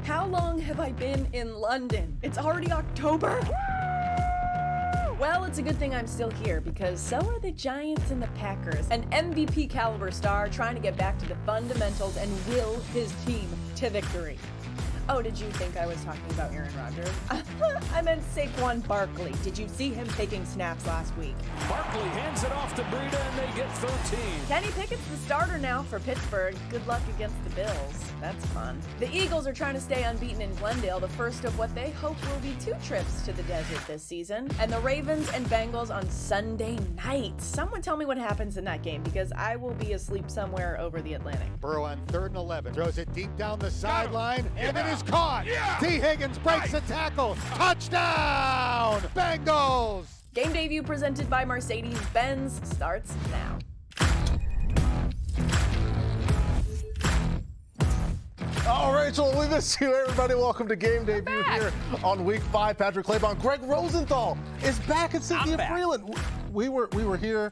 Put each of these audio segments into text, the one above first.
How long have I been in London? It's already October? Well, it's a good thing I'm still here because so are the Giants and the Packers. An MVP caliber star trying to get back to the fundamentals and will his team to victory. Oh, did you think I was talking about Aaron Rodgers? I meant Saquon Barkley. Did you see him taking snaps last week? Barkley hands it off to Breida and they get 13. Kenny Pickett's the starter now for Pittsburgh. Good luck against the Bills. That's fun. The Eagles are trying to stay unbeaten in Glendale, the first of what they hope will be 2 trips to the desert this season. And the Ravens and Bengals on Sunday night. Someone tell me what happens in that game because I will be asleep somewhere over the Atlantic. Burrow on 3rd and 11. Throws it deep down the sideline and it is caught. T. Higgins breaks the tackle. Touchdown! Bengals! Game Day View presented by Mercedes-Benz starts now. Oh, Rachel, we miss you, everybody. Welcome to Game Day View here on Week 5. Patrick Claybon, Greg Rosenthal is back at Cynthia Freeland. We were here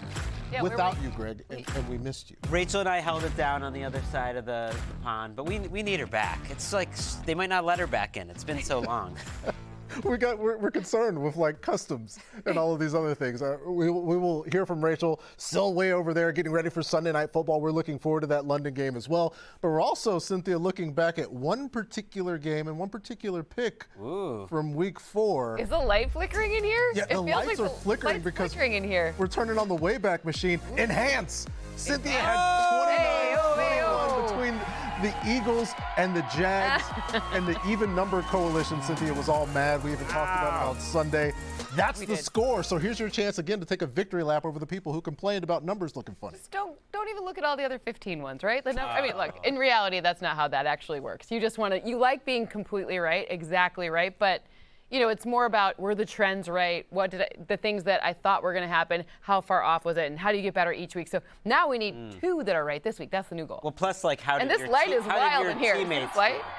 without you, Greg, and we missed you. Rachel and I held it down on the other side of the pond, but we need her back. It's like they might not let her back in. It's been so long. We're concerned with like customs and all of these other things. We will hear from Rachel, still way over there getting ready for Sunday Night Football. We're looking forward to that London game as well. But we're also, Cynthia, looking back at one particular game and one particular pick from Week 4. Is the light flickering in here? Yeah, the lights are flickering because in here. We're turning on the Wayback Machine. Enhance. Cynthia had 29-21 between the Eagles and the Jags and the even number coalition. Cynthia was all mad. We even talked about it on Sunday. That's the score. So here's your chance again to take a victory lap over the people who complained about numbers looking funny. Just don't even look at all the other 15 ones, right? I mean, look, in reality, that's not how that actually works. You just you like being completely right, exactly right, but you know, it's more about were the trends right? The things that I thought were going to happen, how far off was it, and how do you get better each week? So now we need 2 that are right this week. That's the new goal. Well, plus, like, how did this light is wild in here. Teammates,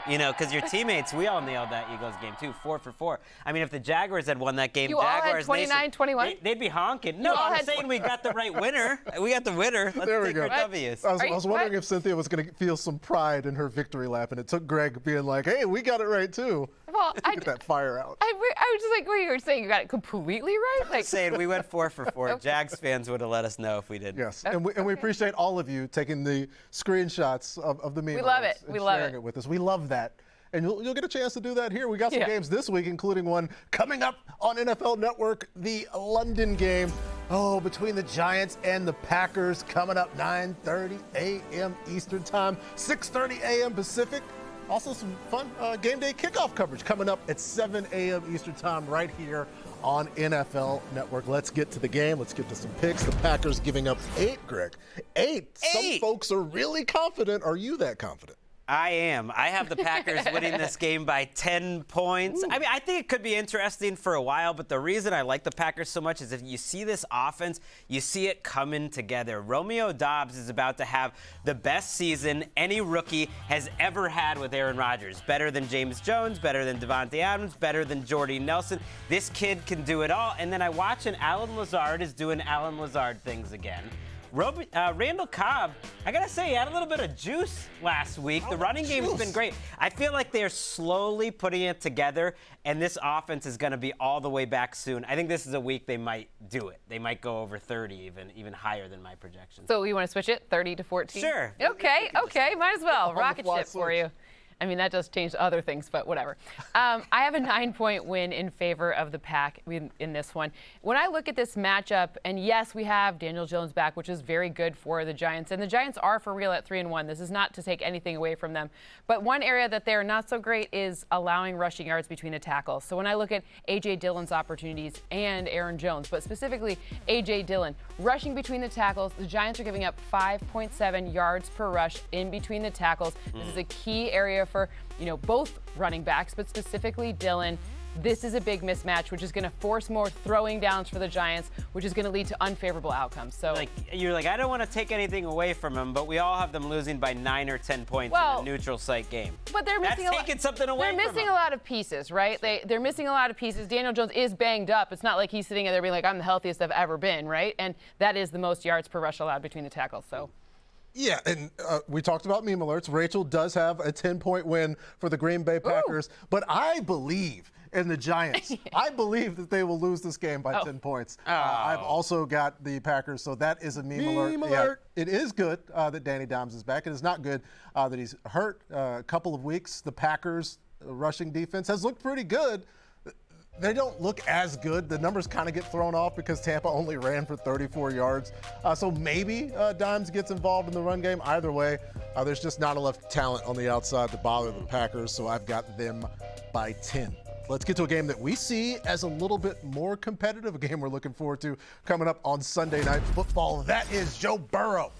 you know, because your teammates, we all nailed that Eagles game too, 4 for 4. I mean, if the Jaguars had won that game, you Jaguars, all had 29-21. They'd be honking. No, I'm saying we got the right winner. We got the winner. Let's take our W's. I was wondering if Cynthia was going to feel some pride in her victory lap, and it took Greg being like, "Hey, we got it right too." Well, get that fire out. I was just like, wait, you were saying you got it completely right? Like saying we went 4 for 4. Jags fans would have let us know if we did. Yes, and we appreciate all of you taking the screenshots of the meme. We love it. We love sharing it with us. We love that. And you'll get a chance to do that here. We got some games this week, including one coming up on NFL Network, the London game. Oh, between the Giants and the Packers, coming up 9:30 a.m. Eastern Time, 6:30 a.m. Pacific. Also some fun game day kickoff coverage coming up at 7 a.m. Eastern Time right here on NFL Network. Let's get to the game. Let's get to some picks. The Packers giving up 8, Greg. 8. Some folks are really confident. Are you that confident? I am. I have the Packers winning this game by 10 points. I mean, I think it could be interesting for a while, but the reason I like the Packers so much is if you see this offense, you see it coming together. Romeo Doubs is about to have the best season any rookie has ever had with Aaron Rodgers. Better than James Jones, better than Devontae Adams, better than Jordy Nelson. This kid can do it all. And then I watch and Alan Lazard is doing Alan Lazard things again. Randall Cobb, I got to say, he had a little bit of juice last week. The running game has been great. I feel like they're slowly putting it together, and this offense is going to be all the way back soon. I think this is a week they might do it. They might go over 30, even higher than my projections. So you want to switch it, 30-14? Sure. Okay, might as well. Rocket ship for you. I mean, that does change other things, but whatever. I have a 9-point win in favor of the Pack in this one. When I look at this matchup, and yes, we have Daniel Jones back, which is very good for the Giants. And the Giants are for real at 3-1. This is not to take anything away from them. But one area that they're not so great is allowing rushing yards between the tackles. So when I look at A.J. Dillon's opportunities and Aaron Jones, but specifically A.J. Dillon, rushing between the tackles, the Giants are giving up 5.7 yards per rush in between the tackles. This is a key area for, both running backs, but specifically Dillon. This is a big mismatch, which is going to force more throwing downs for the Giants, which is going to lead to unfavorable outcomes. So, you're like, I don't want to take anything away from them, but we all have them losing by 9 or 10 points in a neutral site game. But they're missing something away from them. They're missing a lot of pieces, right? They're missing a lot of pieces. Daniel Jones is banged up. It's not like he's sitting there being like, I'm the healthiest I've ever been, right? And that is the most yards per rush allowed between the tackles. So. Yeah, and we talked about meme alerts. Rachel does have a 10-point win for the Green Bay Packers, but I believe in the Giants. I believe that they will lose this game by 10 points. I've also got the Packers, so that is a meme alert. Yeah, it is good that Danny Dimes is back. It is not good that he's hurt a couple of weeks. The Packers rushing defense has looked pretty good. They don't look as good. The numbers kind of get thrown off because Tampa only ran for 34 yards. So maybe Dimes gets involved in the run game. Either way, there's just not enough talent on the outside to bother the Packers, so I've got them by 10. Let's get to a game that we see as a little bit more competitive, a game we're looking forward to coming up on Sunday Night Football. That is Joe Burrow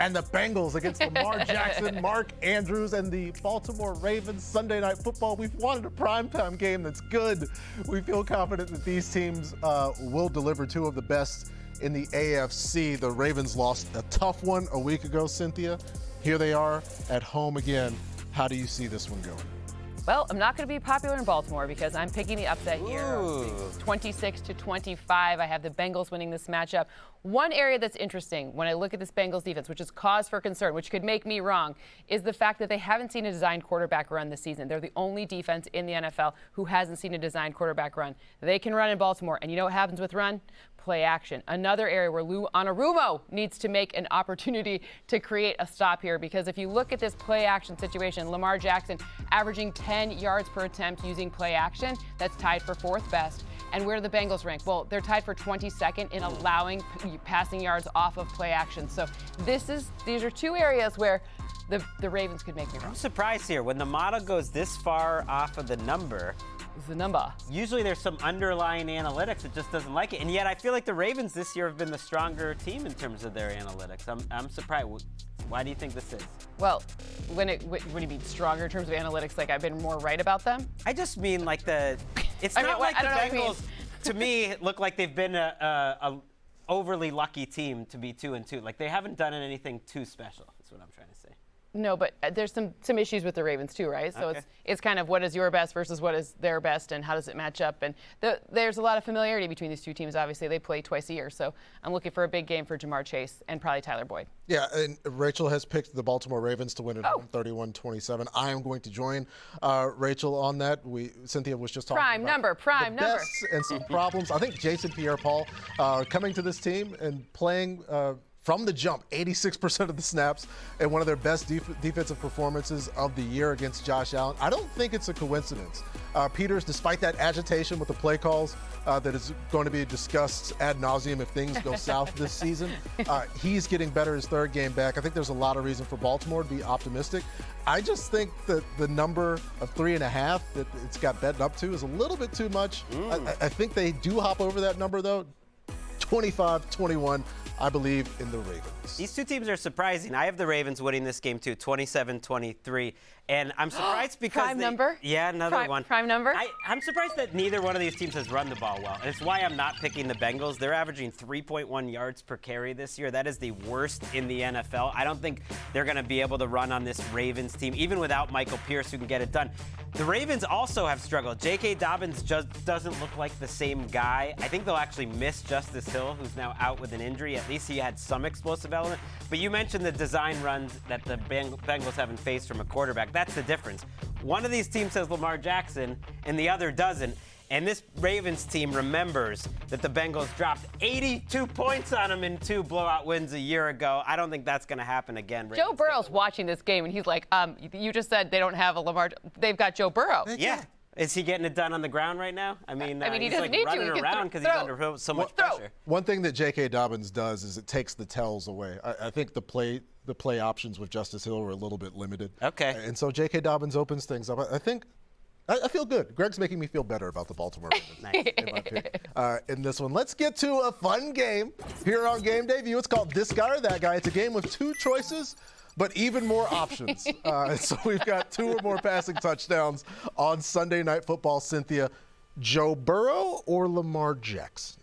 and the Bengals against Lamar Jackson, Mark Andrews, and the Baltimore Ravens. Sunday Night Football. We've wanted a primetime game that's good. We feel confident that these teams will deliver two of the best in the AFC. The Ravens lost a tough one a week ago, Cynthia. Here they are at home again. How do you see this one going? Well, I'm not going to be popular in Baltimore because I'm picking the upset here. 26-25. I have the Bengals winning this matchup. One area that's interesting when I look at this Bengals defense, which is cause for concern, which could make me wrong, is the fact that they haven't seen a designed quarterback run this season. They're the only defense in the NFL who hasn't seen a designed quarterback run. They can run in Baltimore, and you know what happens with run? Play action. Another area where Lou Anarumo needs to make an opportunity to create a stop here, because if you look at this play action situation, Lamar Jackson averaging 10 yards per attempt using play action. That's tied for 4th best. And where do the Bengals rank? Well, they're tied for 22nd in allowing passing yards off of play action. So these are two areas where the Ravens could make me wrong. I'm surprised here. When the model goes this far off of the number, usually there's some underlying analytics that just doesn't like it. And yet I feel like the Ravens this year have been the stronger team in terms of their analytics. I'm surprised. Why do you think this is? Well, when do you mean stronger in terms of analytics? Like I've been more right about them? I just mean like it's not like the Bengals, to me, look like they've been a overly lucky team to be 2-2. Like they haven't done anything too special. That's what I'm trying to say. No, but there's some issues with the Ravens too, right? So it's kind of what is your best versus what is their best, and how does it match up? And there's a lot of familiarity between these two teams. Obviously, they play twice a year, so I'm looking for a big game for Jamar Chase and probably Tyler Boyd. Yeah, and Rachel has picked the Baltimore Ravens to win at home, 31-27. I am going to join Rachel on that. Cynthia was just talking about prime number, bests and some problems. I think Jason Pierre-Paul coming to this team and playing from the jump, 86% of the snaps, and one of their best defensive performances of the year against Josh Allen. I don't think it's a coincidence. Peters, despite that agitation with the play calls that is going to be discussed ad nauseum if things go south this season, he's getting better his 3rd game back. I think there's a lot of reason for Baltimore to be optimistic. I just think that the number of 3.5 that it's got bet up to is a little bit too much. I think they do hop over that number, though. 25-21. I believe in the Ravens. These two teams are surprising. I have the Ravens winning this game too, 27-23. And I'm surprised because prime number? Yeah, another one. Prime number? I'm surprised that neither one of these teams has run the ball well. And it's why I'm not picking the Bengals. They're averaging 3.1 yards per carry this year. That is the worst in the NFL. I don't think they're going to be able to run on this Ravens team, even without Michael Pierce, who can get it done. The Ravens also have struggled. J.K. Dobbins just doesn't look like the same guy. I think they'll actually miss Justice Hill, who's now out with an injury. At least he had some explosive element. But you mentioned the design runs that the Bengals haven't faced from a quarterback. That's the difference. One of these teams has Lamar Jackson, and the other doesn't. And this Ravens team remembers that the Bengals dropped 82 points on them in 2 blowout wins a year ago. I don't think that's going to happen again. Joe Burrow's watching this game, and he's like, you just said they don't have a Lamar. They've got Joe Burrow. Yeah. Is he getting it done on the ground right now? He he's doesn't like need running to. around because he's under so much pressure. One thing that J.K. Dobbins does is it takes the tells away. I think the play options with Justice Hill were a little bit limited. Okay. And so J.K. Dobbins opens things up. I feel good. Greg's making me feel better about the Baltimore Ravens. Nice. In my pick. In this one, let's get to a fun game here on Game Day View. It's called This Guy or That Guy. It's a game with 2 choices, but even more options. So we've got 2 or more passing touchdowns on Sunday Night Football. Cynthia, Joe Burrow or Lamar Jackson?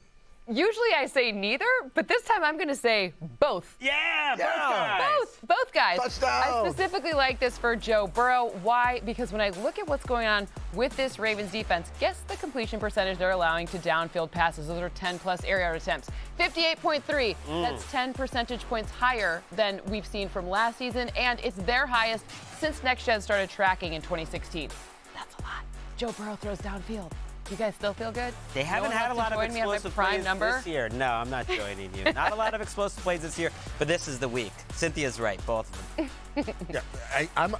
Usually I say neither, but this time I'm going to say both. Yeah, both guys. Both guys. Touchdown. I specifically like this for Joe Burrow. Why? Because when I look at what's going on with this Ravens defense, guess the completion percentage they're allowing to downfield passes. Those are 10-plus air yard attempts. 58.3. That's 10 percentage points higher than we've seen from last season, and it's their highest since Next Gen started tracking in 2016. That's a lot. Joe Burrow throws downfield. You guys still feel good? They haven't had a lot of explosive plays this year. No, I'm not joining you. Not a lot of explosive plays this year, but this is the week. Cynthia's right, both of them. Yeah, I'm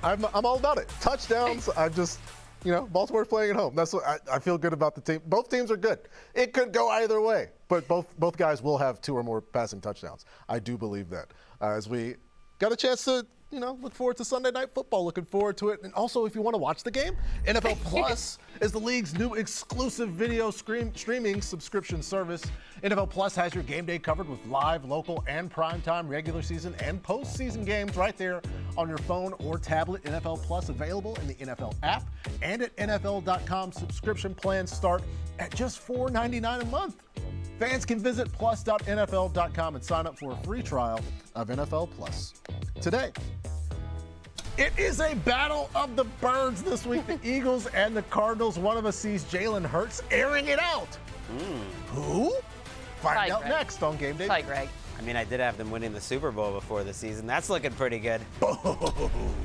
all about it. Touchdowns. I just, Baltimore's playing at home. That's what I feel good about the team. Both teams are good. It could go either way, but both guys will have 2 or more passing touchdowns. I do believe that. As we got a chance to look forward to Sunday Night Football. Looking forward to it. And also, if you want to watch the game, NFL Plus is the league's new exclusive video streaming subscription service. NFL Plus has your game day covered with live, local, and primetime regular season and postseason games right there on your phone or tablet. NFL Plus available in the NFL app and at NFL.com. Subscription plans start at just $4.99 a month. Fans can visit plus.nfl.com and sign up for a free trial of NFL Plus today. It is a battle of the birds this week. The Eagles and the Cardinals. One of us sees Jalen Hurts airing it out. Who? Find out next on Game Day. Hi, Greg. I mean, I did have them winning the Super Bowl before the season. That's looking pretty good.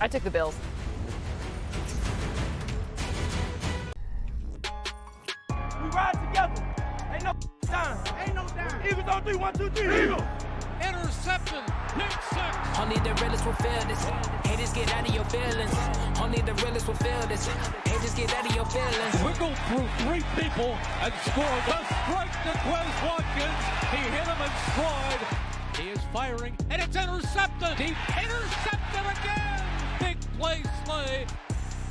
I took the Bills. We ride together. Ain't no time. Ain't no time. Eagles on 3, 1, 2, 3. Eagles. Interception. Pick 6. Only the realest will feel this. Haters get out of your feelings. Only the realest will feel this. Haters get out of your feelings. Wiggled through 3 people and scored the strike to Quez Watkins. He hit him in stride. He is firing, and it's intercepted. He intercepted again. Big play, Slay.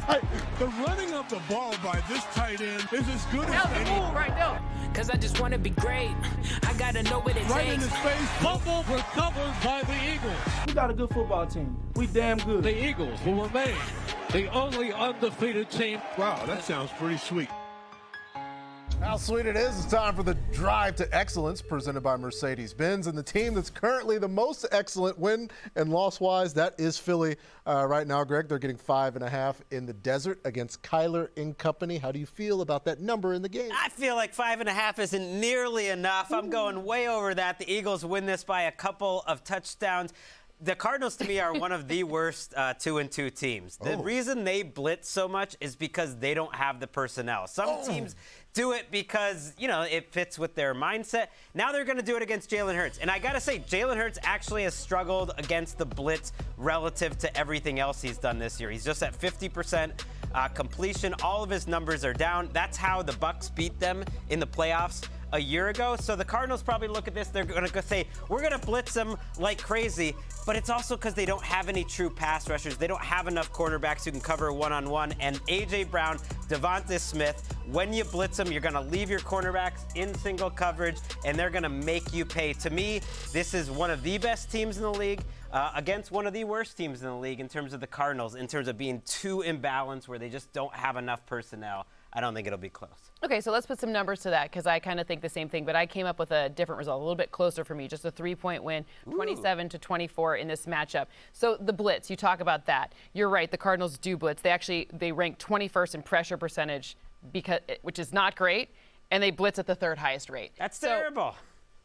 Hey, the running of the ball by this tight end is as good as any. Right now. Cause I just wanna be great. I gotta know what it Right in takes. his face. Fumble recovered by the Eagles. We got a good football team. We damn good. The Eagles will remain the only undefeated team. Wow, that sounds pretty sweet. How sweet it is. It's time for the Drive to Excellence presented by Mercedes-Benz. And the team that's currently the most excellent win and loss-wise, that is Philly right now, Greg. They're getting 5.5 in the desert against Kyler and company. How do you feel about that number in the game? I feel like 5.5 isn't nearly enough. I'm going way over that. The Eagles win this by a couple of touchdowns. The Cardinals, to me, are one of the worst 2-2 teams. The reason they blitz so much is because they don't have the personnel. Some teams do it because, it fits with their mindset. Now they're going to do it against Jalen Hurts. And I got to say, Jalen Hurts actually has struggled against the blitz relative to everything else he's done this year. He's just at 50% completion. All of his numbers are down. That's how the Bucs beat them in the playoffs a year ago. So the Cardinals probably look at this, they're going to say, we're going to blitz them like crazy, but it's also because they don't have any true pass rushers. They don't have enough cornerbacks who can cover one-on-one. And A.J. Brown, Devonta Smith, when you blitz them, you're going to leave your cornerbacks in single coverage, and they're going to make you pay. To me, this is one of the best teams in the league against one of the worst teams in the league in terms of the Cardinals, in terms of being too imbalanced where they just don't have enough personnel. I don't think it'll be close. Okay, so let's put some numbers to that because I kind of think the same thing, but I came up with a different result, a little bit closer for me, just a 3-point win, 27-24 in this matchup. So the blitz, you talk about that. You're right, the Cardinals do blitz. They rank 21st in pressure percentage, which is not great, and they blitz at the 3rd highest rate. That's terrible.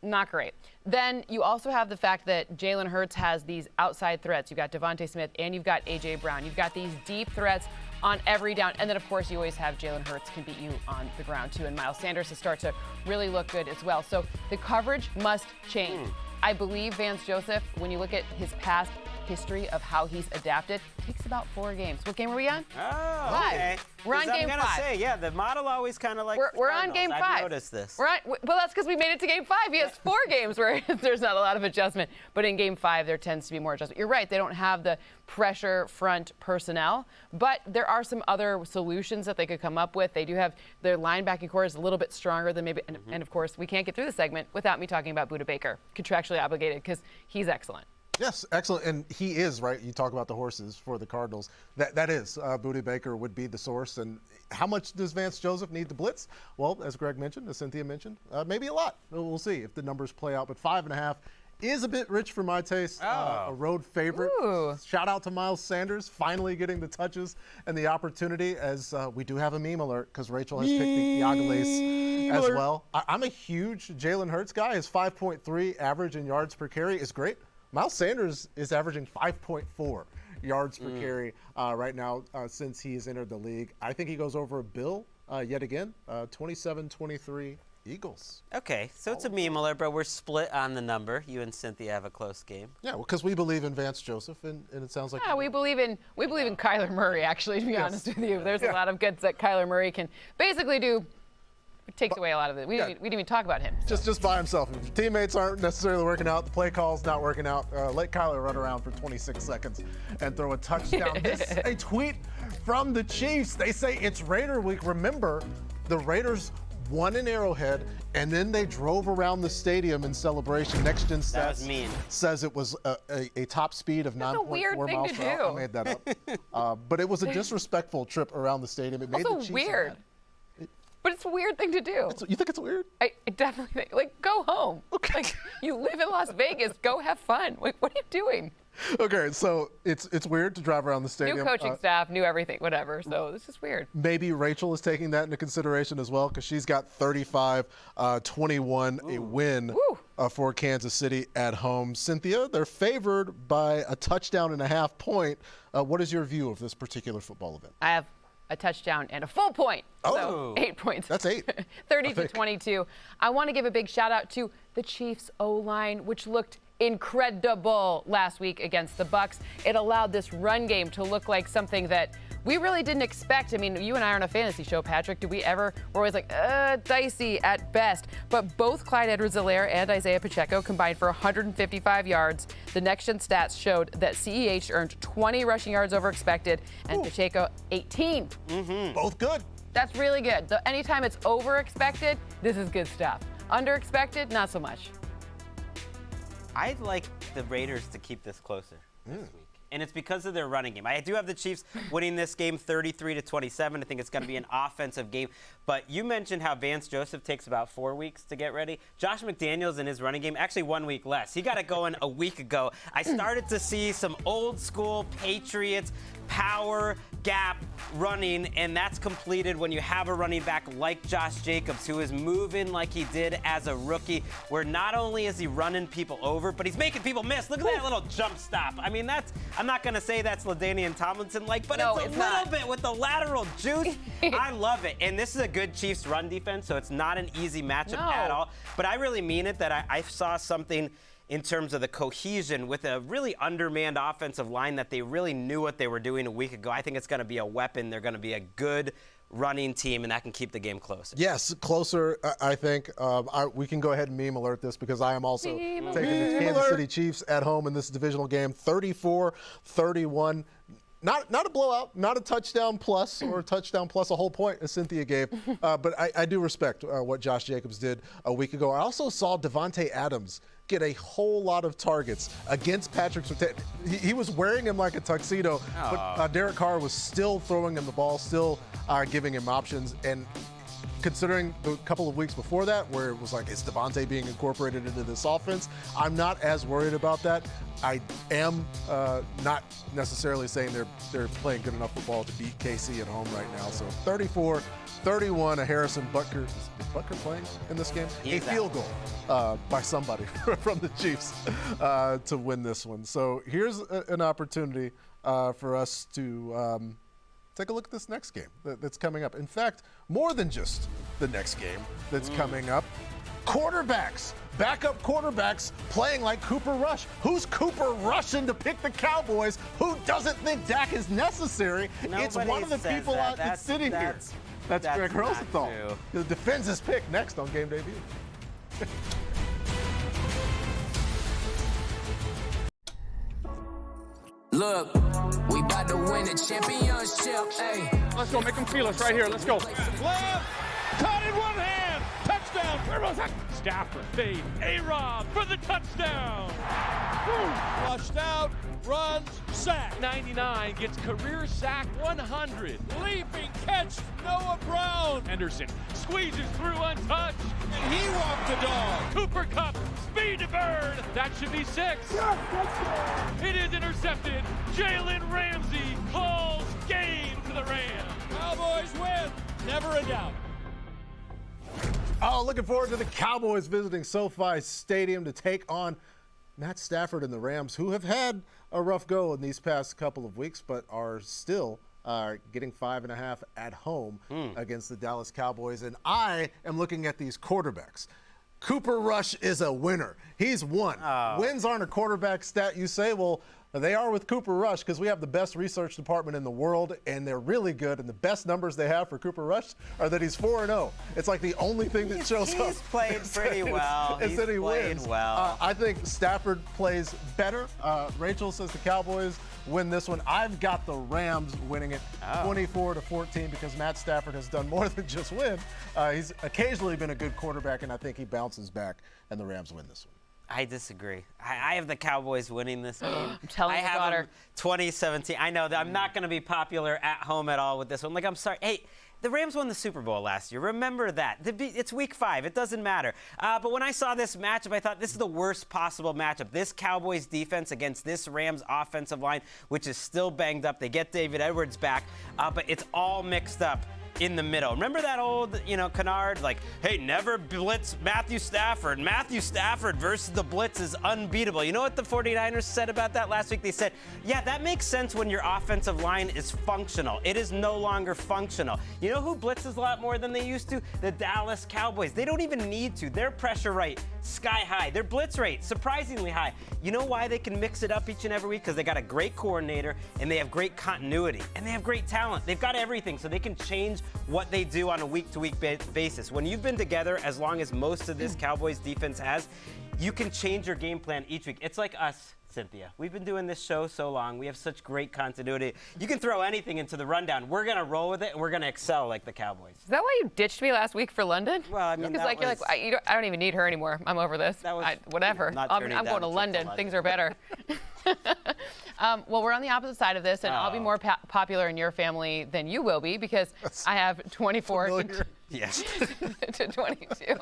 Not great. Then you also have the fact that Jalen Hurts has these outside threats. You've got Devonta Smith and you've got A.J. Brown. You've got these deep threats on every down. And then, of course, you always have Jalen Hurts can beat you on the ground, too. And Miles Sanders has started to really look good as well. So the coverage must change. I believe Vance Joseph, when you look at his past history of how he's adapted, takes about 4 games. What game are we on? Oh, okay. We're on game 5. I'm going to say, yeah, the model always kind of like We're on game 5. I've noticed this. Well, that's because we made it to game 5. He has 4 games where there's not a lot of adjustment. But in game 5, there tends to be more adjustment. You're right. They don't have the pressure front personnel. But there are some other solutions that they could come up with. They do have their linebacking core is a little bit stronger than maybe. And of course, we can't get through the segment without me talking about Budda Baker, contractually obligated, because he's excellent. Yes, excellent. And he is, right? You talk about the horses for the Cardinals. That is, Budda Baker would be the source. And how much does Vance Joseph need to blitz? Well, as Greg mentioned, as Cynthia mentioned, maybe a lot. We'll see if the numbers play out. But 5.5 is a bit rich for my taste. A road favorite. Ooh. Shout out to Miles Sanders, finally getting the touches and the opportunity, as we do have a meme alert because Rachel has picked the Iagales as well. I'm a huge Jalen Hurts guy. His 5.3 average in yards per carry is great. Miles Sanders is averaging 5.4 yards per carry right now since he's entered the league. I think he goes over a Bill yet again, 27-23 Eagles. Okay, so it's a meme alert, but we're split on the number. You and Cynthia have a close game. Yeah, well, because we believe in Vance Joseph, and it sounds like we believe in Kyler Murray. Actually, to be honest with you, there's a lot of goods that Kyler Murray can basically do. It takes away a lot of it. We didn't even talk about him. So. Just by himself. If your teammates aren't necessarily working out, the play call's not working out, let Kyler run around for 26 seconds and throw a touchdown. This is a tweet from the Chiefs. They say it's Raider week. Remember, the Raiders won in Arrowhead, and then they drove around the stadium in celebration. Next Gen Stats says it was a top speed of 9.4 miles per hour. I made that up. But it was a disrespectful trip around the stadium. It made the Chiefs weird. mad. But it's a weird thing to do. You think it's weird? I definitely think, like, go home. Okay. Like, you live in Las Vegas. Go have fun. Like, what are you doing? Okay, so it's weird to drive around the stadium. New coaching staff, new everything, whatever. So this is weird. Maybe Rachel is taking that into consideration as well, because she's got 35-21, a win for Kansas City at home. Cynthia, they're favored by a touchdown and a half point. What is your view of this particular football event? I have a touchdown and a full point. Oh, so 8 points. That's 8. 30-22. I want to give a big shout out to the Chiefs O-line, which looked incredible last week against the Bucs. It allowed this run game to look like something that we really didn't expect. I mean, you and I are on a fantasy show, Patrick. We're always like, dicey at best. But both Clyde Edwards-Helaire and Isaiah Pacheco combined for 155 yards. The Next Gen Stats showed that CEH earned 20 rushing yards over expected, and Pacheco 18. Both good. That's really good. Anytime it's over expected, this is good stuff. Under expected, not so much. I'd like the Raiders to keep this closer this week. And it's because of their running game. I do have the Chiefs winning this game 33-27. I think it's going to be an offensive game. But you mentioned how Vance Joseph takes about 4 weeks to get ready. Josh McDaniels in his running game, actually 1 week less. He got it going a week ago. I started to see some old school Patriots power gap running, and that's completed when you have a running back like Josh Jacobs, who is moving like he did as a rookie, where not only is he running people over, but he's making people miss. Look at that little jump stop. I mean, I'm not going to say that's LaDainian Tomlinson-like, but it's a little bit with the lateral juice. I love it. And this is a good Chiefs run defense, so it's not an easy matchup at all. But I really mean it that I saw something in terms of the cohesion with a really undermanned offensive line that they really knew what they were doing a week ago. I think it's going to be a weapon. They're going to be a good running team, and that can keep the game closer. Yes, closer, I think. We can go ahead and meme alert this because I am also taking the Kansas City Chiefs at home in this divisional game, 34-31. Not a blowout, not a touchdown plus or a touchdown plus a whole point, as Cynthia gave. But I do respect what Josh Jacobs did a week ago. I also saw Devontae Adams get a whole lot of targets against Patrick Surtain. He was wearing him like a tuxedo, but Derek Carr was still throwing him the ball, still giving him options. And considering the couple of weeks before that, where it was like, is Devontae being incorporated into this offense? I'm not as worried about that. I am not necessarily saying they're playing good enough football to beat KC at home right now. So 34-31, a Harrison Butker. Is Butker playing in this game? A field goal by somebody from the Chiefs to win this one. So here's an opportunity for us to take a look at this next game that's coming up. In fact, more than just the next game that's coming up. Quarterbacks, backup quarterbacks playing like Cooper Rush. Who's Cooper rushing to pick the Cowboys? Who doesn't think Dak is necessary? It's one of the people that's sitting here. That's Greg Rosenthal. He defends his pick next on Game Day View. Look, we about to win a championship. Hey, let's go, make them feel us right here. Let's go. Left, caught in one hand, touchdown. touchdown. Stafford fade. A-Rob for the touchdown. Flushed out, runs, sack. 99 gets career sack 100. Leaping catch, Noah Brown. Henderson squeezes through untouched, and he walked the dog. Cooper Kupp, speed to burn. That should be 6. It is intercepted. Jalen Ramsey calls game to the Rams. Cowboys win. Never a doubt. Oh, looking forward to the Cowboys visiting SoFi Stadium to take on Matt Stafford and the Rams, who have had a rough go in these past couple of weeks, but are still getting 5.5 at home against the Dallas Cowboys. And I am looking at these quarterbacks. Cooper Rush is a winner. He's won. Wins aren't a quarterback stat, you say. Well, they are with Cooper Rush because we have the best research department in the world, and they're really good. And the best numbers they have for Cooper Rush are that he's 4-0. It's like the only thing that shows up. He's played pretty well. Is that he wins. Well. I think Stafford plays better. Rachel says the Cowboys win this one. I've got the Rams winning it 24-14 because Matt Stafford has done more than just win. He's occasionally been a good quarterback, and I think he bounces back, and the Rams win this one. I disagree. I have the Cowboys winning this game. I'm telling your daughter. I have them 2017. I know that I'm not going to be popular at home at all with this one. Like, I'm sorry. Hey, the Rams won the Super Bowl last year. Remember that. It's week 5. It doesn't matter. But when I saw this matchup, I thought this is the worst possible matchup. This Cowboys defense against this Rams offensive line, which is still banged up. They get David Edwards back, but it's all mixed up in the middle. Remember that old, canard, like, hey, never blitz Matthew Stafford. Matthew Stafford versus the blitz is unbeatable. You know what the 49ers said about that last week? They said, yeah, that makes sense when your offensive line is functional. It is no longer functional. You know who blitzes a lot more than they used to? The Dallas Cowboys. They don't even need to. Their pressure rate, sky high. Their blitz rate, surprisingly high. You know why they can mix it up each and every week? Because they got a great coordinator, and they have great continuity, and they have great talent. They've got everything, so they can change what they do on a week-to-week basis. When you've been together as long as most of this Cowboys defense has, you can change your game plan each week. It's like us, Cynthia. We've been doing this show so long. We have such great continuity. You can throw anything into the rundown. We're going to roll with it, and we're going to excel like the Cowboys. Is that why you ditched me last week for London? Well, I mean, I don't even need her anymore. I'm over this. Whatever. I'm going to London. Things are better. Well, we're on the opposite side of this, and I'll be more popular in your family than you will be because I have 24 to 22.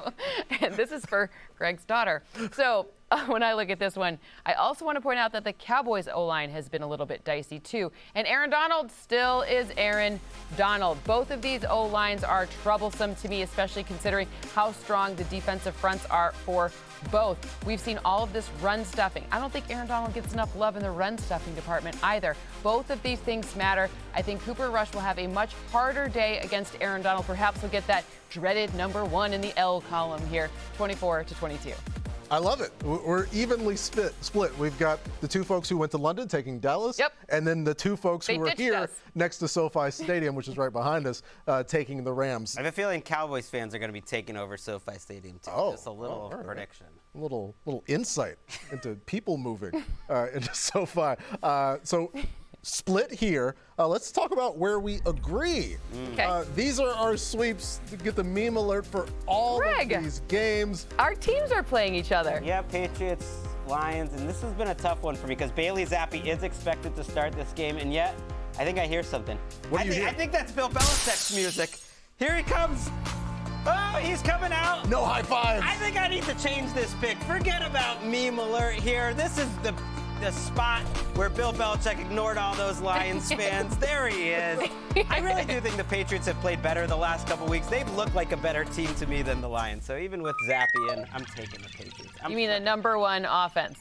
And this is for Greg's daughter. So when I look at this one, I also want to point out that the Cowboys O-line has been a little bit dicey too. And Aaron Donald still is Aaron Donald. Both of these O-lines are troublesome to me, especially considering how strong the defensive fronts are for both. We've seen all of this run stuffing. I don't think Aaron Donald gets enough love in the run stuffing department either. Both of these things matter. I think Cooper Rush will have a much harder day against Aaron Donald. Perhaps he'll get that dreaded number 1 in the L column here, 24-22. I love it. We're evenly split. We've got the two folks who went to London taking Dallas, and then the two folks who are here next to SoFi Stadium, which is right behind us, taking the Rams. I have a feeling Cowboys fans are going to be taking over SoFi Stadium too. Just a little prediction. A little insight into people moving into SoFi. So split here. Let's talk about where we agree. Okay. These are our sweeps to get the meme alert for all of these games. Our teams are playing each other. Yeah, Patriots, Lions, and this has been a tough one for me because Bailey Zappi is expected to start this game, and yet I think I hear something. What do you hear? I think that's Bill Belichick's music. Here he comes. Oh, he's coming out. No high fives. I think I need to change this pick. Forget about meme alert here. This is the spot where Bill Belichick ignored all those Lions fans. There he is. I really do think the Patriots have played better the last couple weeks. They've looked like a better team to me than the Lions. So even with Zappi in, I'm taking the Patriots. You mean the number 1 offense?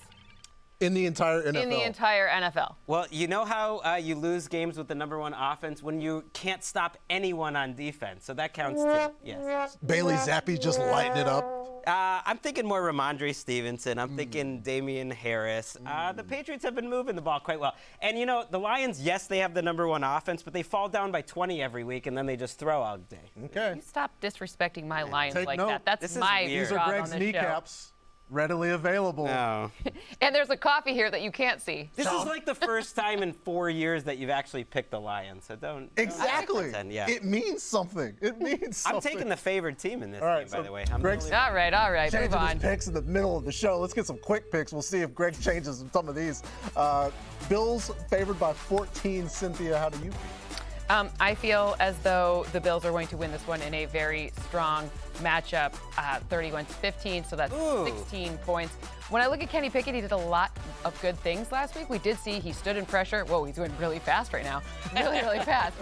In the entire NFL. In the entire NFL. Well, you know how you lose games with the number 1 offense? When you can't stop anyone on defense. So that counts too, yes. Bailey Zappi just lighting it up. I'm thinking more Ramondre Stevenson. I'm thinking Damian Harris. The Patriots have been moving the ball quite well. And, the Lions, yes, they have the number 1 offense, but they fall down by 20 every week, and then they just throw all day. Okay. You stop disrespecting my Lions Take like note. that. That's my These are job Greg's on this kneecaps. show. readily available. No. And there's a coffee here that you can't see. This is like the first time in 4 years that you've actually picked the Lions, so don't Exactly. pretend, yeah. It means something. It means something. I'm taking the favored team in this All right, game, by so the way. Greg's All right, move changing on. his picks in the middle of the show. Let's get some quick picks. We'll see if Greg changes some of these. Bills favored by 14. Cynthia, how do you feel? I feel as though the Bills are going to win this one in a very strong matchup, 31-15, so that's 16 points. When I look at Kenny Pickett, he did a lot of good things last week. We did see he stood in pressure. Whoa, he's doing really fast right now. Really, really fast.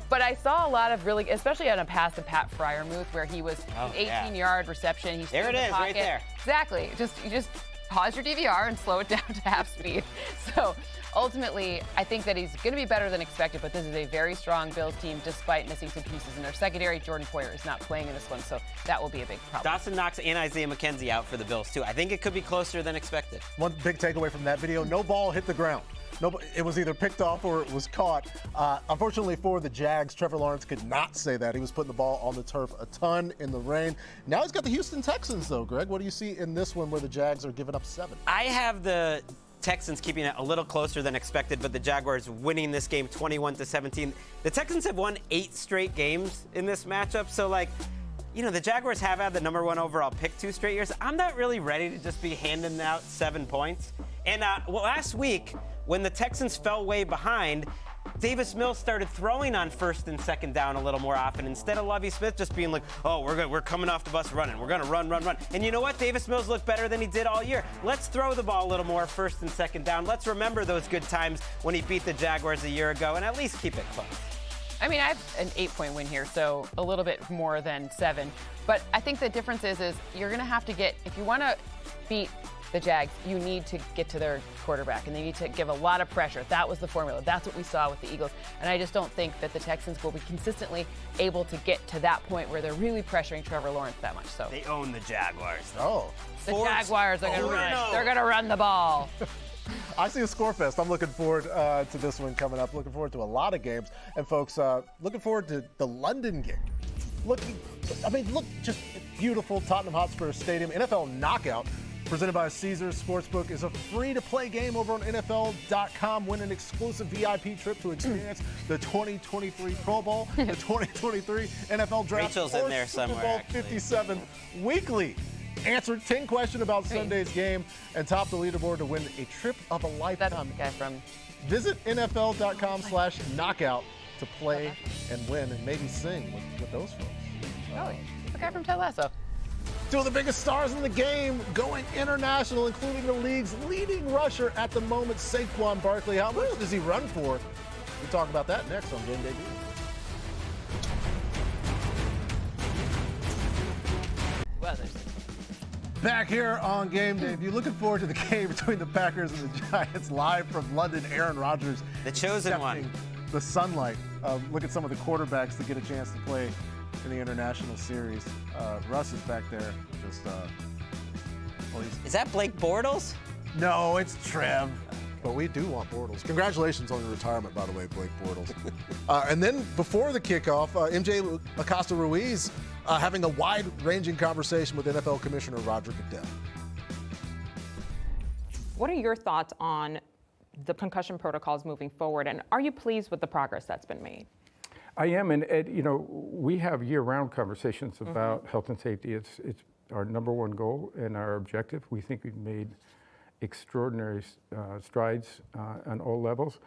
But I saw a lot of really, especially on a pass to Pat Freiermuth, where he was an 18-yard reception. He stood There it in the is, pocket. right there. Exactly. You just pause your DVR and slow it down to half speed. So ultimately, I think that he's going to be better than expected, but this is a very strong Bills team despite missing some pieces in their secondary. Jordan Poyer is not playing in this one, so that will be a big problem. Dawson Knox and Isaiah McKenzie out for the Bills, too. I think it could be closer than expected. One big takeaway from that video, no ball hit the ground. It was either picked off or it was caught. Unfortunately for the Jags, Trevor Lawrence could not say that. He was putting the ball on the turf a ton in the rain. Now he's got the Houston Texans, though, Greg. What do you see in this one where the Jags are giving up 7? I have the Texans keeping it a little closer than expected, but the Jaguars winning this game 21-17. The Texans have won 8 straight games in this matchup, so the Jaguars have had the #1 overall pick 2 straight years. I'm not really ready to just be handing out 7 points. And last week, when the Texans fell way behind, Davis Mills started throwing on 1st and 2nd down a little more often instead of Lovie Smith just being like, oh, we're coming off the bus running. We're going to run. And you know what? Davis Mills looked better than he did all year. Let's throw the ball a little more 1st and 2nd down. Let's remember those good times when he beat the Jaguars a year ago and at least keep it close. I mean, I have an 8-point win here, so a little bit more than 7. But I think the difference is you're going to have to if you want to beat the Jags, you need to get to their quarterback, and they need to give a lot of pressure. That was the formula. That's what we saw with the Eagles. And I just don't think that the Texans will be consistently able to get to that point where they're really pressuring Trevor Lawrence that much. So they own the Jaguars. Oh. The Jaguars are going to run. They're going to run the ball. I see a score fest. I'm looking forward to this one coming up. Looking forward to a lot of games. And folks, looking forward to the London game. Look, just beautiful Tottenham Hotspur Stadium. NFL Knockout, presented by Caesars Sportsbook, is a free-to-play game over on NFL.com. Win an exclusive VIP trip to experience the 2023 Pro Bowl, the 2023 NFL Draft, Rachel's in there somewhere, Super Bowl 57 weekly. Answer 10 questions about Sunday's game and top the leaderboard to win a trip of a lifetime. That's the guy from... Visit NFL.com/knockout to play and win and maybe sing with those folks. Oh, the guy from Ted Lasso. 2 of the biggest stars in the game going international, including the league's leading rusher at the moment, Saquon Barkley. How much does he run for? We'll talk about that next on Game Day. Back here on Game Day. If you're looking forward to the game between the Packers and the Giants, live from London, Aaron Rodgers. The chosen one. The sunlight. Look at some of the quarterbacks that get a chance to play in the international series. Russ is back there. Is that Blake Bortles? No, it's Trev. But we do want Bortles. Congratulations on your retirement, by the way, Blake Bortles. And then before the kickoff, MJ Acosta-Ruiz having a wide-ranging conversation with NFL Commissioner Roger Goodell. What are your thoughts on the concussion protocols moving forward, and are you pleased with the progress that's been made? I am, and Ed, we have year-round conversations about health and safety. It's our #1 goal and our objective. We think we've made extraordinary strides on all levels,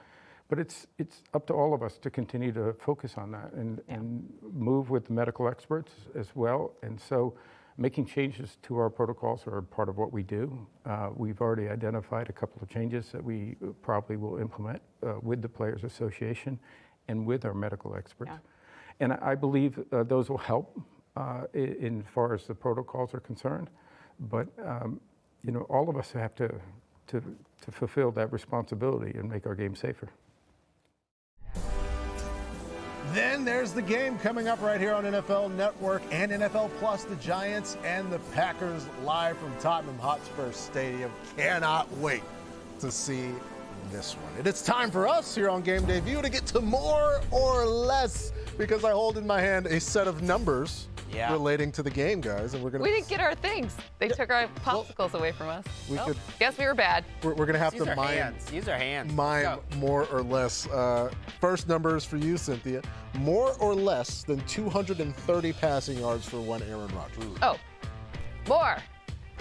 but it's up to all of us to continue to focus on that and move with the medical experts as well. And so making changes to our protocols are part of what we do. We've already identified a couple of changes that we probably will implement with the Players Association and with our medical experts. Yeah. And I believe those will help in far as the protocols are concerned. But all of us have to fulfill that responsibility and make our game safer. Then there's the game coming up right here on NFL Network and NFL Plus, the Giants and the Packers live from Tottenham Hotspur Stadium. Cannot wait to see this one. And it's time for us here on Game Day View to get to more or less, because I hold in my hand a set of numbers relating to the game, guys, and we're gonna. We didn't get our things. They took our popsicles away from us. Guess we were bad. We're gonna have to use our hands. Mime more or less. First numbers for you, Cynthia. More or less than 230 passing yards for one Aaron Rodgers. Oh, more.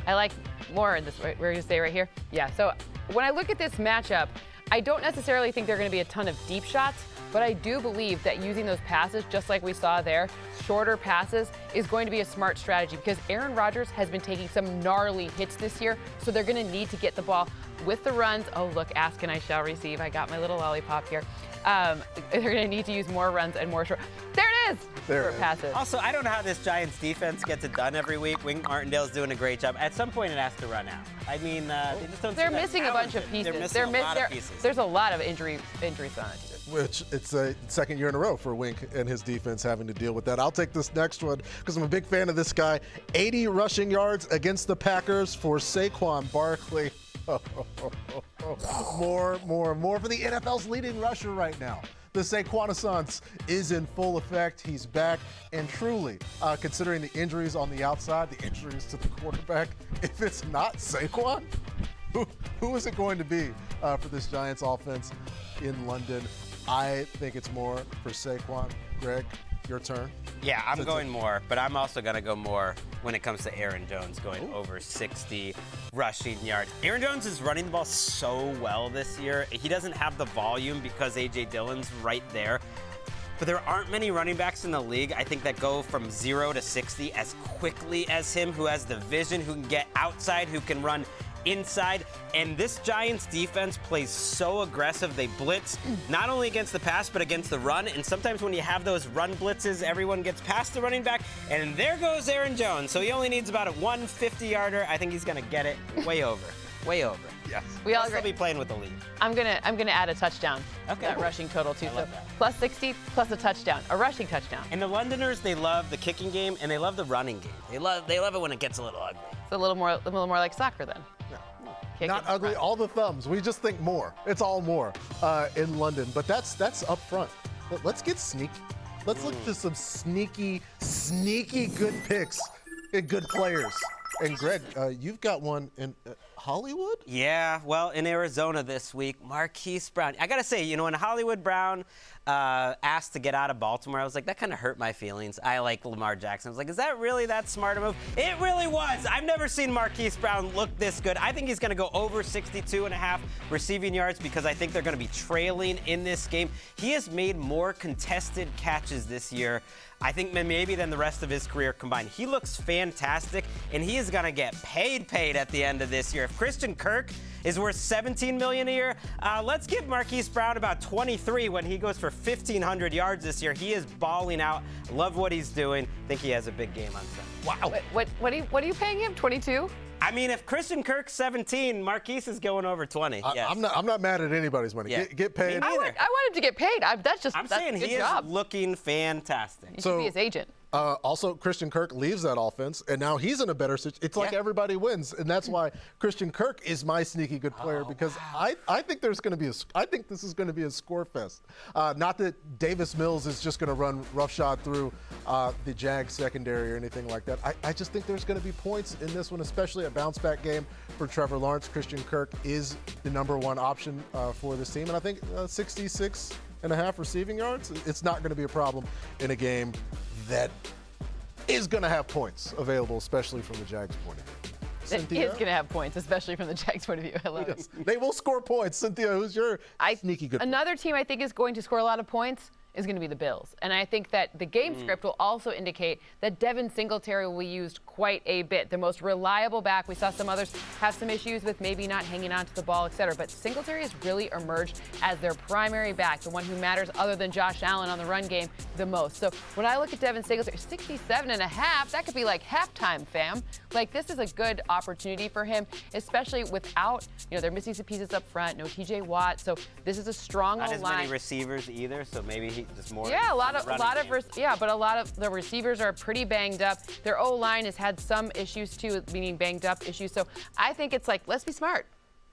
I like more in this. We're going to say right here. Yeah. So when I look at this matchup, I don't necessarily think there are going to be a ton of deep shots, but I do believe that using those passes, just like we saw there, shorter passes, is going to be a smart strategy because Aaron Rodgers has been taking some gnarly hits this year, so they're going to need to get the ball with the runs. Oh, look, ask and I shall receive. I got my little lollipop here. They're going to need to use more runs and more short. There it is! Short passes. Also, I don't know how this Giants defense gets it done every week. Wink Martindale's doing a great job. At some point, it has to run out. I mean, they just don't. They're missing a bunch of pieces. They're missing a lot of pieces. There's a lot of injuries on it. Which it's a second year in a row for Wink and his defense having to deal with that. I'll take this next one because I'm a big fan of this guy. 80 rushing yards against the Packers for Saquon Barkley. More for the NFL's leading rusher right now. The Saquon-assance is in full effect. He's back. And truly, considering the injuries on the outside, the injuries to the quarterback, if it's not Saquon, who is it going to be for this Giants offense in London? I think it's more for Saquon. Greg, your turn. Yeah, I'm going more, but I'm also going to go more when it comes to Aaron Jones going over 60 rushing yards. Aaron Jones is running the ball so well this year. He doesn't have the volume because A.J. Dillon's right there. But there aren't many running backs in the league, I think, that go from 0 to 60 as quickly as him, who has the vision, who can get outside, who can run inside. And this Giants defense plays so aggressive. They blitz not only against the pass, but against the run. And sometimes when you have those run blitzes, everyone gets past the running back. And there goes Aaron Jones. So he only needs about a 150-yarder. I think he's going to get it way over. Way over. Yes. We all still be playing with the lead. I'm gonna add a touchdown. Okay. That rushing total too. I love that. Plus 60 plus a touchdown, a rushing touchdown. And the Londoners, they love the kicking game and they love the running game. They love it when it gets a little ugly. It's a little more like soccer then. Yeah. Not ugly. All the thumbs. We just think more. It's all more in London. But that's up front. Let's get sneaky. Let's look to some sneaky good picks and good players. And Greg, you've got one in Hollywood? Yeah, well, in Arizona this week, Marquise Brown. I got to say, when Hollywood Brown asked to get out of Baltimore, I was like, that kind of hurt my feelings. I like Lamar Jackson. I was like, is that really that smart a move? It really was. I've never seen Marquise Brown look this good. I think he's going to go over 62.5 receiving yards because I think they're going to be trailing in this game. He has made more contested catches this year, I think, maybe than the rest of his career combined. He looks fantastic, and he is going to get paid at the end of this year. If Christian Kirk is worth $17 million a year, let's give Marquise Brown about 23 when he goes for 1,500 yards this year. He is balling out. Love what he's doing. Think he has a big game on Sunday. Wow. What are you paying him? 22? I mean, if Christian Kirk's 17, Marquise is going over 20. Yes. I'm not mad at anybody's money. Yeah. Get paid. I want him to get paid. I'm saying he is looking fantastic. You should be his agent. Also, Christian Kirk leaves that offense, and now he's in a better situation. It's like everybody wins, and that's why Christian Kirk is my sneaky good player because I think this is going to be a score fest. Not that Davis Mills is just going to run roughshod through the Jags secondary or anything like that. I just think there's going to be points in this one, especially a bounce-back game for Trevor Lawrence. Christian Kirk is the number one option for this team, and I think 66.5 receiving yards, it's not going to be a problem in a game that is going to have points available, especially from the Jags' point of view. Cynthia? It is going to have points, especially from the Jags' point of view. I love it. They will score points. Cynthia, who's your sneaky good player? Another team I think is going to score a lot of points is going to be the Bills. And I think that the game script will also indicate that Devin Singletary will be used quite a bit. The most reliable back. We saw some others have some issues with maybe not hanging on to the ball, et cetera. But Singletary has really emerged as their primary back, the one who matters other than Josh Allen on the run game the most. So when I look at Devin Singletary, 67.5, that could be like halftime, fam. Like, this is a good opportunity for him, especially without, they're missing some pieces up front, no TJ Watt. So this is a strong line. Not as many receivers either, so maybe just more. Yeah, a lot of the receivers are pretty banged up. Their O-line has had some issues too, meaning banged up issues. So I think it's like, let's be smart.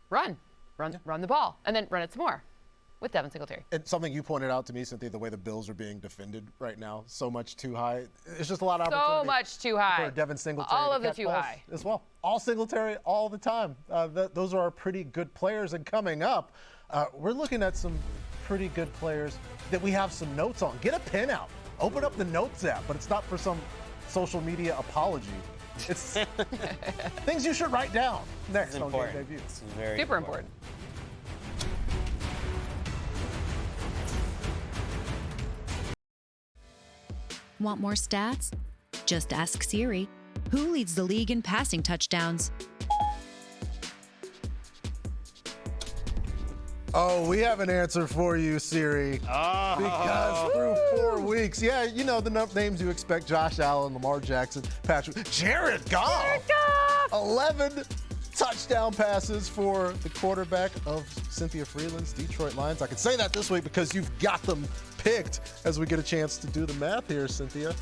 Run the ball, and then run it some more. with Devin Singletary. It's something you pointed out to me, Cynthia, the way the Bills are being defended right now, so much too high. It's just a lot of opportunity. So much too high. For Devin Singletary. All of the catch too balls high. as well. All Singletary, all the time. Those are pretty good players. And coming up, we're looking at some pretty good players that we have some notes on. Get a pen out. Open up the Notes app, but it's not for some social media apology. It's things you should write down next on GameDay View. It's very Super important. Want more stats? Just ask Siri. Who leads the league in passing touchdowns? Oh, we have an answer for you, Siri. Oh. Because through 4 weeks, yeah, you know the names you expect: Josh Allen, Lamar Jackson, Jared Goff. 11 touchdown passes for the quarterback of Cynthia Freeland's Detroit Lions. I can say that this week because you've got them picked as we get a chance to do the math here, Cynthia.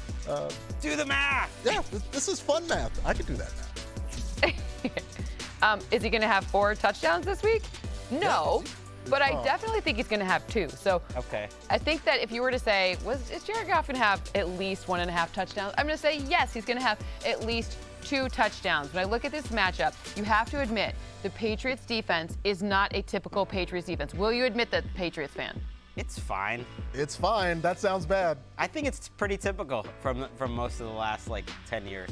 Do the math. Yeah, this is fun math. I can do that math. Is he going to have 4 touchdowns this week? No. Yeah. But I definitely think he's going to have 2. So okay. I think that if you were to say, is Jared Goff going to have at least 1.5 touchdowns? I'm going to say yes, he's going to have at least 2 touchdowns. When I look at this matchup, you have to admit the Patriots defense is not a typical Patriots defense. Will you admit that, Patriots fan? It's fine. It's fine. That sounds bad. I think it's pretty typical from most of the last 10 years.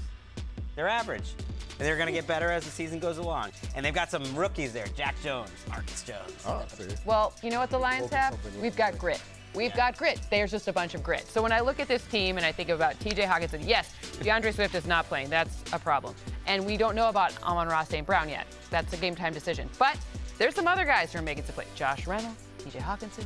They're average. And they're going to get better as the season goes along. And they've got some rookies there. Jack Jones, Marcus Jones. Oh, see. Well, you know what the Lions have? We've got grit. We've got grit. There's just a bunch of grit. So when I look at this team and I think about TJ Hawkinson, yes, DeAndre Swift is not playing. That's a problem. And we don't know about Amon-Ra St. Brown yet. That's a game time decision. But there's some other guys who are making some play. Josh Reynolds, TJ Hawkinson.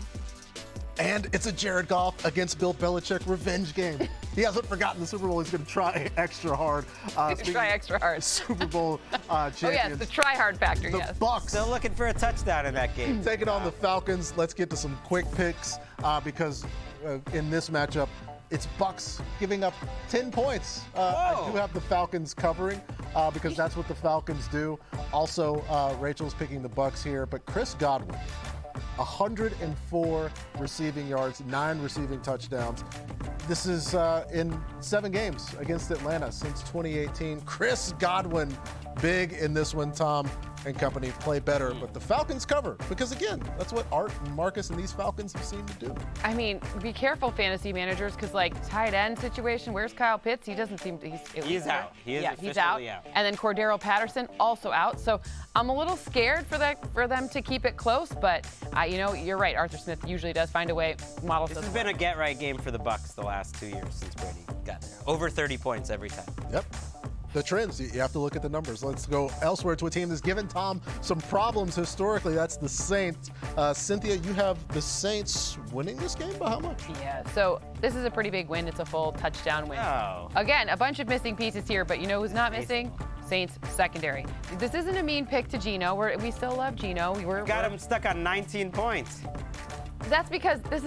And it's a Jared Goff against Bill Belichick revenge game. He hasn't forgotten the Super Bowl. He's going to try extra hard. Try extra hard. Super Bowl champions. Oh, yes, the try hard factor, yes. The Bucs. Still looking for a touchdown in that game. Taking on the Falcons. Let's get to some quick picks because in this matchup, it's Bucs giving up 10 points. I do have the Falcons covering because that's what the Falcons do. Also, Rachel's picking the Bucs here, but Chris Godwin. 104 receiving yards, 9 receiving touchdowns. This is in 7 games against Atlanta since 2018. Chris Godwin, big in this one. Tom and company play better, but the Falcons cover because, again, that's what Art and Marcus and these Falcons have seemed to do. I mean, be careful, fantasy managers, because tight end situation. Where's Kyle Pitts? He doesn't seem to. He's out. He's out. out. And then Cordero Patterson also out. So I'm a little scared for them to keep it close. But you're right. Arthur Smith usually does find a way. This has been a get-right game for the Bucs the last 2 years since Brady got there. Over 30 points every time. Yep. The trends, you have to look at the numbers. Let's go elsewhere to a team that's given Tom some problems historically. That's the Saints. Cynthia, you have the Saints winning this game by how much? Yeah, so this is a pretty big win. It's a full touchdown win. Oh. Again, a bunch of missing pieces here, but you know who's not missing? Saints secondary. This isn't a mean pick to Geno. We still love Geno. We got him stuck on 19 points. That's because this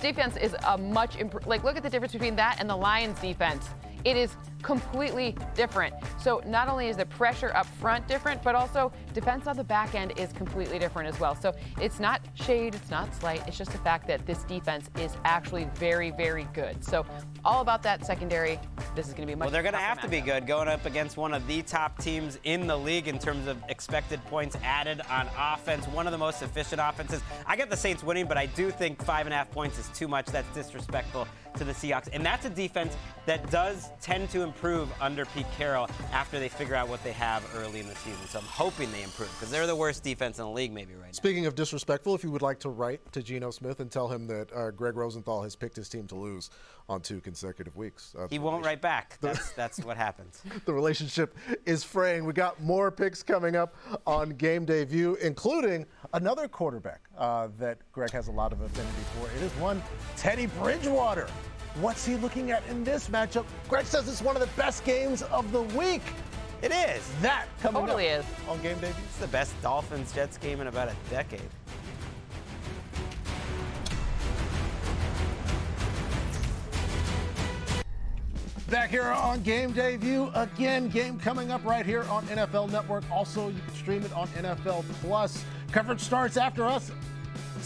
defense is a much improved. Look at the difference between that and the Lions defense. It is completely different. So not only is the pressure up front different, but also defense on the back end is completely different as well. So it's not shade, it's not slight. It's just the fact that this defense is actually very, very good. So all about that secondary. This is going to be much. Well, they're going to have to be good going up against one of the top teams in the league in terms of expected points added on offense. One of the most efficient offenses. I got the Saints winning, but I do think 5.5 points is too much. That's disrespectful to the Seahawks. And that's a defense that does tend to improve under Pete Carroll after they figure out what they have early in the season. So I'm hoping they improve because they're the worst defense in the league maybe right now. Speaking of disrespectful, if you would like to write to Geno Smith and tell him that Greg Rosenthal has picked his team to lose on 2 consecutive weeks. He won't write back. That's what happens. The relationship is fraying. We got more picks coming up on Game Day View, including another quarterback that Greg has a lot of affinity for. It is one Teddy Bridgewater. What's he looking at in this matchup? Greg says it's one of the best games of the week. It is. That coming totally up is. on Game Day View. It's the best Dolphins-Jets game in about a decade. Back here on Game Day View. Again, game coming up right here on NFL Network. Also, you can stream it on NFL Plus. Coverage starts after us.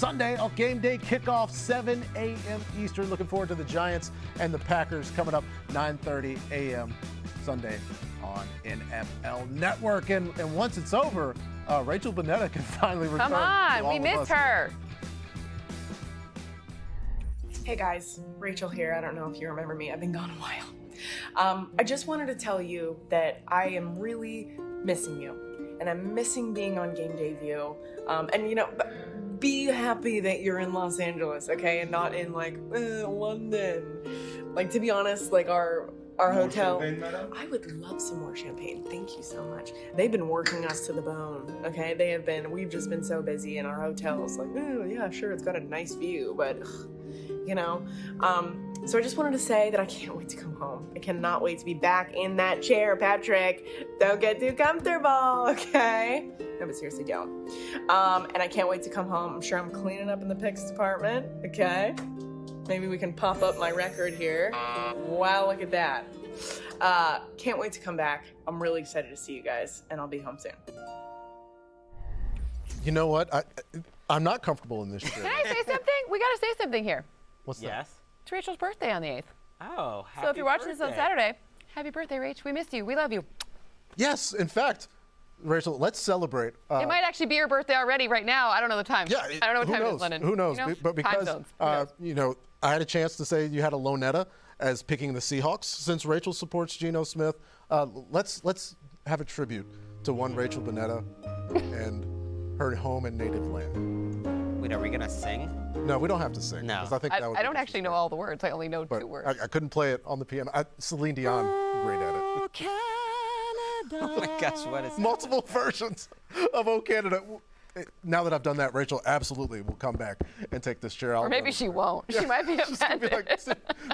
Sunday, a game day kickoff, 7 a.m. Eastern. Looking forward to the Giants and the Packers coming up 9:30 a.m. Sunday on NFL Network. And once it's over, Rachel Bonetta can finally return. Come on, we missed her. Hey guys, Rachel here. I don't know if you remember me. I've been gone a while. I just wanted to tell you that I am really missing you. And I'm missing being on Game Day View. Be happy that you're in Los Angeles, okay? And not in London. Like, to be honest, like our hotel. I would love some more champagne. Thank you so much. They've been working us to the bone, okay? We've just been so busy in our hotels. Like, oh yeah, sure, it's got a nice view, but so I just wanted to say that I can't wait to come home. I cannot wait to be back in that chair, Patrick. Don't get too comfortable, okay? No, but seriously, don't. And I can't wait to come home. I'm sure I'm cleaning up in the picks department, okay? Maybe we can pop up my record here. Wow, look at that. Can't wait to come back. I'm really excited to see you guys, and I'll be home soon. You know what? I'm not comfortable in this chair. Can I say something? We got to say something here. What's that? Yes. It's Rachel's birthday on the 8th. Oh, happy So if you're watching birthday. this on Saturday, happy birthday, Rach. We missed you. We love you. Yes, in fact, Rachel, let's celebrate. It might actually be your birthday already right now. I don't know the time. Yeah, I don't know what who time it knows? is, London. Who knows? You know? But because Time zones. I had a chance to say you had a Lonetta as picking the Seahawks. Since Rachel supports Geno Smith, let's have a tribute to one Rachel Bonetta and her home and native land. Wait, are we gonna sing? No, we don't have to sing. No. 'cause I think that would I be don't actually know all the words. I only know but 2 words. I couldn't play it on the piano. Celine Dion, great at it. Oh my gosh, what is that? Multiple versions of "Oh Canada." Now that I've done that, Rachel absolutely will come back and take this chair out. Or maybe she won't. She might be offended.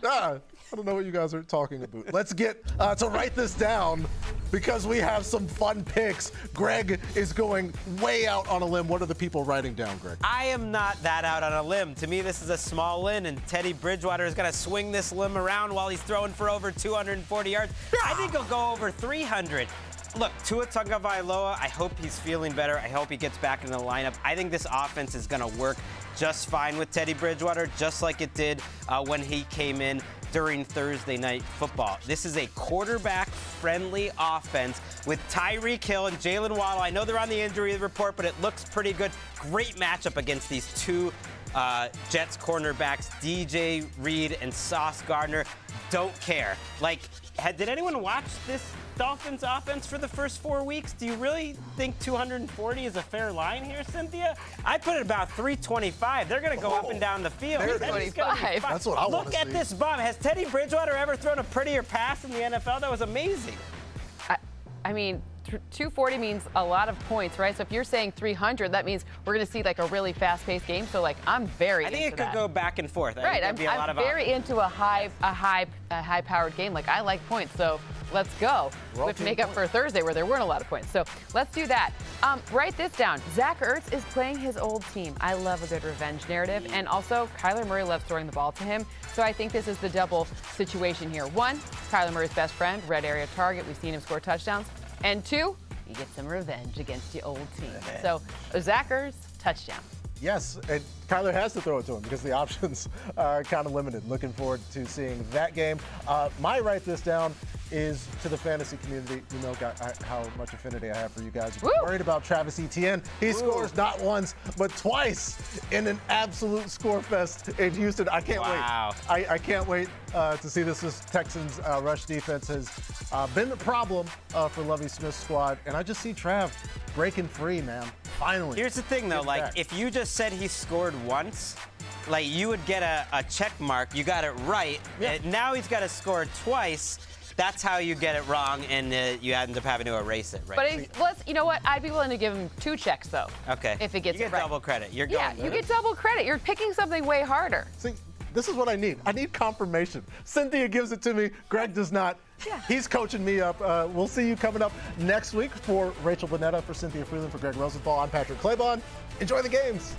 I don't know what you guys are talking about. Let's get to write this down because we have some fun picks. Greg is going way out on a limb. What are the people writing down, Greg? I am not that out on a limb. To me, this is a small limb, and Teddy Bridgewater is going to swing this limb around while he's throwing for over 240 yards. I think he'll go over 300. Look, Tua Tagovailoa, I hope he's feeling better. I hope he gets back in the lineup. I think this offense is going to work just fine with Teddy Bridgewater, just like it did when he came in during Thursday Night Football. This is a quarterback-friendly offense with Tyreek Hill and Jalen Waddle. I know they're on the injury report, but it looks pretty good. Great matchup against these two Jets cornerbacks, DJ Reed and Sauce Gardner. Don't care. Did anyone watch this Dolphins offense for the first 4 weeks? Do you really think 240 is a fair line here, Cynthia? I put it about 325. They're going to go up and down the field. 325. That's what I want to see. Look at this bomb. Has Teddy Bridgewater ever thrown a prettier pass in the NFL? That was amazing. I mean, 240 means a lot of points, right? So if you're saying 300, that means we're going to see a really fast-paced game. So I'm very into that. I think it could go back and forth. Right, I'm very into a high-powered game. I like points, so let's go. We have to make up for Thursday where there weren't a lot of points. So let's do that. Write this down. Zach Ertz is playing his old team. I love a good revenge narrative. And also, Kyler Murray loves throwing the ball to him. So I think this is the double situation here. 1, Kyler Murray's best friend, red area target. We've seen him score touchdowns. And 2, you get some revenge against your old team. So Zach Ertz, touchdown. Yes, and Kyler has to throw it to him because the options are kind of limited. Looking forward to seeing that game. My write this down is to the fantasy community. You know how much affinity I have for you guys. If you're worried about Travis Etienne, he scores not once, but twice in an absolute score fest in Houston. I can't wait. I can't wait to see this. This Texans rush defense has been the problem for Lovie Smith's squad, and I just see Trav breaking free, man. Finally. Here's the thing, though. If you just said he scored once, you would get a check mark. You got it right. Yeah. Now he's got to score twice. That's how you get it wrong, and you end up having to erase it, right? But you know what? I'd be willing to give him 2 checks, though. Okay. If it gets you get right. double credit. You're yeah, going you get double credit. You're picking something way harder. See, this is what I need. I need confirmation. Cynthia gives it to me. Greg does not. Yeah. He's coaching me up. We'll see you coming up next week. For Rachel Bonetta, for Cynthia Freeland, for Greg Rosenthal, I'm Patrick Claybon. Enjoy the games.